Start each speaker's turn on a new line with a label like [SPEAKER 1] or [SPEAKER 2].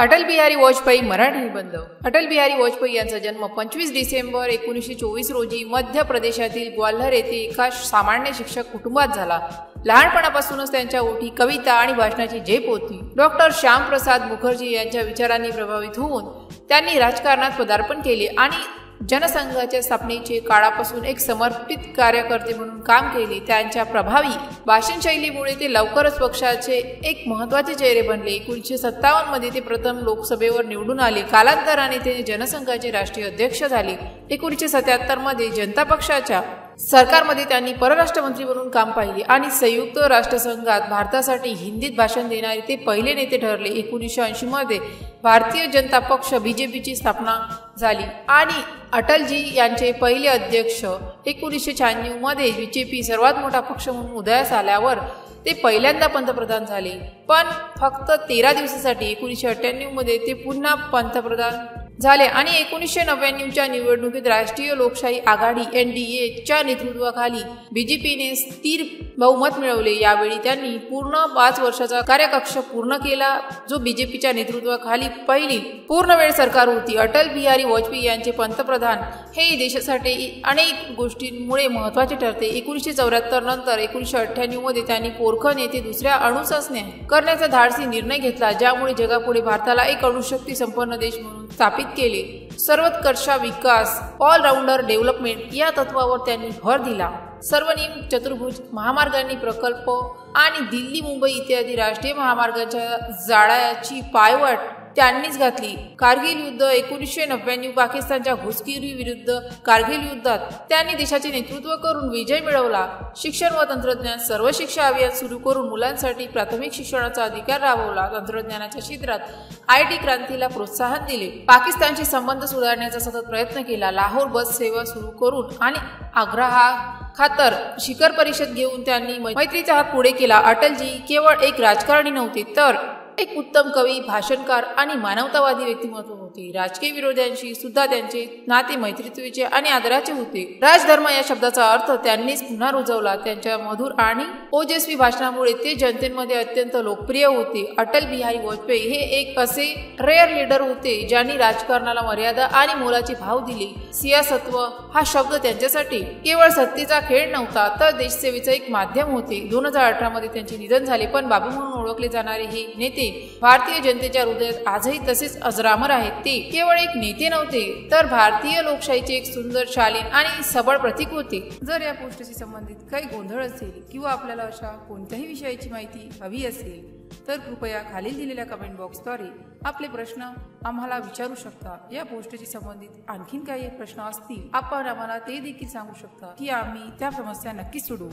[SPEAKER 1] अटल बिहारी वाजपेयी मराठी निबंध। अटल बिहारी वाजपेयी यांचा जन्म 25 डिसेंबर 1924 रोजी मध्य प्रदेशातील ग्वाल्हेर येथे एका सामान्य शिक्षक कुटुंबात झाला। लहानपणापासूनच त्यांच्या ओठी कविता आणि भाषणाची झेप होती। डॉक्टर श्यामप्रसाद मुखर्जी यांच्या विचारांनी प्रभावित होऊन त्यांनी राजकारणात पदार्पण केले आणि जनसंघाच्या स्थापनेचे काळापासून एक समर्पित कार्यकर्ते म्हणून काम केले। त्यांच्या प्रभावी भाषण शैलीमुळे ते लवकरच पक्षाचे एक महत्त्वाचे चेहरे बनले। 1957 मध्ये ते प्रथम लोकसभेवर निवडून आले। कालांतराने ते जनसंघाचे राष्ट्रीय अध्यक्ष झाले। 1977 मध्ये जनता पक्षाच्या सरकारमध्ये त्यांनी परराष्ट्र मंत्री म्हणून काम पाहिले आणि संयुक्त राष्ट्रसंघात भारतासाठी हिंदीत भाषण देणारे ते पहिले नेते ठरले। 1980 मध्ये भारतीय जनता पक्ष बीजेपीची स्थापना झाली आणि अटलजी यांचे पहिले अध्यक्ष 1996 मध्ये बीजेपी सर्वात मोठा पक्ष म्हणून उदयास आल्यावर ते पहिल्यांदा पंतप्रधान झाले, पण फक्त 13 दिवसासाठी। 1998 मध्ये ते पुन्हा पंतप्रधान झाले आणि 1999च्या निवडणुकीत राष्ट्रीय लोकशाही आघाडी NDA च्या नेतृत्वाखाली बीजेपीने स्थिर बहुमत मिळवले। यावेळी त्यांनी पूर्ण 5 वर्षाचा कार्यकाळ पूर्ण केला, जो बीजेपीच्या नेतृत्वाखाली पहिली पूर्णवेळ सरकार होती। अटल बिहारी वाजपेयी यांचे पंतप्रधान हे देशासाठी अनेक गोष्टींमुळे महत्त्वाचे ठरते। 1974 नंतर 1998 मध्ये त्यांनी पोखरण येथे दुसऱ्या अणुचाचण्या करण्याचा धाडसी निर्णय घेतला, ज्यामुळे जगापुढे भारताला एक अणुशक्ती संपन्न देश म्हणून स्थापित केले। सर्वोत्कर्ष विकास, ऑलराऊंडर डेव्हलपमेंट या तत्वावर त्यांनी भर दिला। सर्वनिम चतुर्भुज महामार्गांनी प्रकल्प आणि दिल्ली मुंबई इत्यादी राष्ट्रीय महामार्गांच्या जाळ्याची पायवाट त्यांनीच घातली। कारगिल युद्ध 1999 पाकिस्तानच्या घुसखोरी विरुद्ध कारगिल युद्धात त्यांनी देशाचे नेतृत्व करून विजय मिळवला। शिक्षण व तंत्रज्ञान सर्व शिक्षा अभियान सुरू करून मुलांसाठी प्राथमिक शिक्षणाचा अधिकार राबवला। तंत्रज्ञानाच्या क्षेत्रात IT क्रांतीला प्रोत्साहन दिले। पाकिस्तानशी संबंध सुधारण्याचा सतत प्रयत्न केला। लाहोर बस सेवा सुरू करून आणि आग्रा खातर शिखर परिषद घेऊन त्यांनी मैत्रीचा हात पुढे केला। अटलजी केवळ एक राजकारणी नव्हते, तर एक उत्तम कवी, भाषणकार आणि मानवतावादी व्यक्तिमत्व होते। राजकीय विरोध्यांशी सुद्धा त्यांचे नाते मैत्रीत्वाचे आणि आदराचे होते। राजधर्म या शब्दाचा अर्थ त्यांनीच पुन्हा रुजवला। त्यांच्या मधुर आणि ओजस्वी भाषणामुळे ते जनतेमध्ये अत्यंत लोकप्रिय होते। अटल बिहारी वाजपेयी हे एक असे रेअर लीडर होते ज्यांनी राजकारणाला मर्यादा आणि मोलाचे भाव दिले। सियासत्व हा शब्द त्यांच्यासाठी केवळ सत्तेचा खेळ नव्हता, तर देशसेवेचे एक माध्यम होते। 2018 मध्ये त्यांचे निधन झाले, पण बाबू म्हणून ओळखले जाणारे हे नेते भारतीय जनतेच्या हृदयात आजही तसेच अजरामर आहेत। ते केवळ एक नेते नव्हते, तर भारतीय लोकशाहीचे एक सुंदर, शालीन आणि सबळ प्रतीक होते। जर या पोस्टशी संबंधित काही गोंधळ असेल किंवा आपल्याला अशा कोणत्याही विषयाची माहिती हवी असेल तर कृपया खालील दिलेल्या कमेंट बॉक्सद्वारे आपले प्रश्न आम्हाला विचारू शकता। या पोस्टशी संबंधित आणखीन काही प्रश्न असतील आपण आम्हाला ते देखील सांगू शकता की आम्ही त्या समस्या नक्कीच सोडवू।